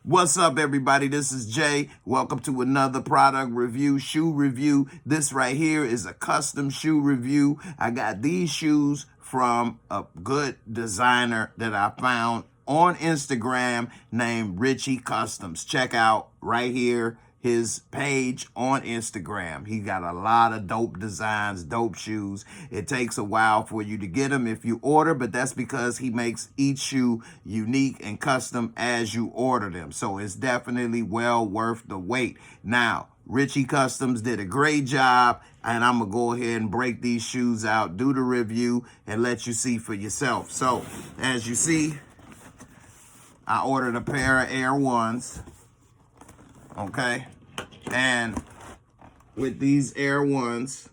What's up, everybody? This is Jay. Welcome to another product review, shoe review. This right here is a custom shoe review. I got these shoes from a good designer that I found on Instagram named Richy Customs. Check out right here his page on Instagram. He got a lot of dope designs, dope shoes. It takes a while for you to get them if you order, but that's because he makes each shoe unique and custom as you order them. So it's definitely well worth the wait. Now, Richy Customs did a great job, and I'm gonna go ahead and break these shoes out, do the review, and let you see for yourself. So as you see, I ordered a pair of Air Ones. Okay, and with these Air Ones,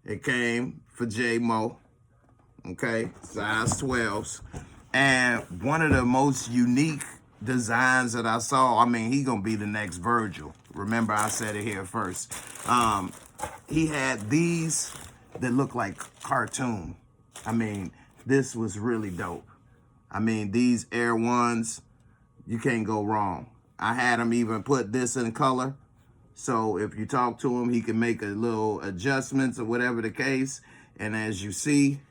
it came for JMO, okay, size 12s. And one of the most unique designs that I saw, I mean, he gonna be the next Virgil. Remember, I said it here first. He had these that look like cartoon. I mean, this was really dope. I mean, these Air Ones, you can't go wrong. I had him even put this in color. So if you talk to him, he can make a little adjustments or whatever the case. And as you see,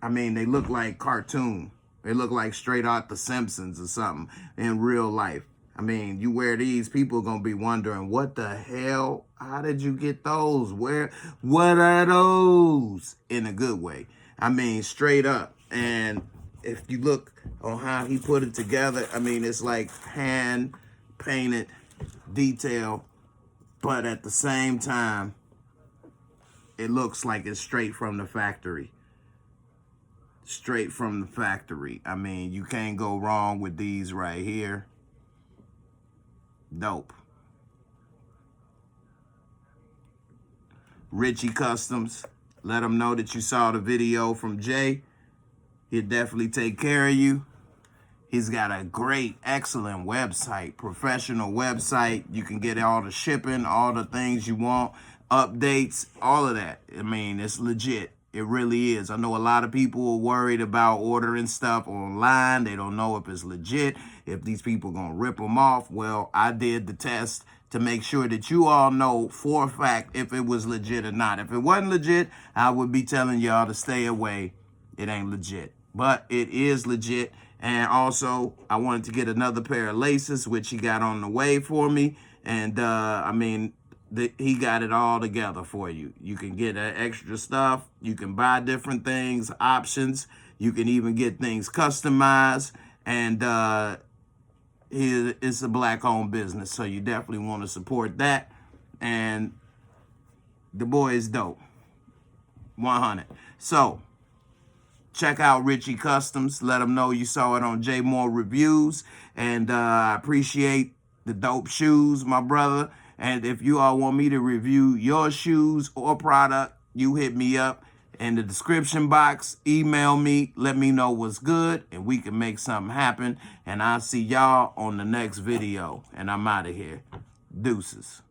I mean, they look like cartoon. They look like straight out The Simpsons or something in real life. I mean, you wear these, people are going to be wondering, what the hell? How did you get those? What are those? In a good way. I mean, straight up. And if you look on how he put it together, I mean, it's like hand painted detail, but at the same time, it looks like it's straight from the factory. Straight from the factory. I mean, you can't go wrong with these right here. Dope. Richy Customs. Let them know that you saw the video from Jay. He'll definitely take care of you. He's got a great, excellent website, professional website. You can get all the shipping, all the things you want, updates, all of that. I mean, it's legit. It really is. I know a lot of people are worried about ordering stuff online. They don't know if it's legit, if these people are going to rip them off. Well, I did the test to make sure that you all know for a fact if it was legit or not. If it wasn't legit, I would be telling y'all to stay away. It ain't legit. But it is legit. And also, I wanted to get another pair of laces, which he got on the way for me. And, I mean, he got it all together for you. You can get extra stuff. You can buy different things, options. You can even get things customized. And it's a black-owned business, so you definitely want to support that. And the boy is dope. 100. So check out Richy Customs. Let them know you saw it on JAYMOOREREVIEWS. And I appreciate the dope shoes, my brother. And if you all want me to review your shoes or product, you hit me up in the description box. Email me. Let me know what's good, and we can make something happen. And I'll see y'all on the next video. And I'm out of here. Deuces.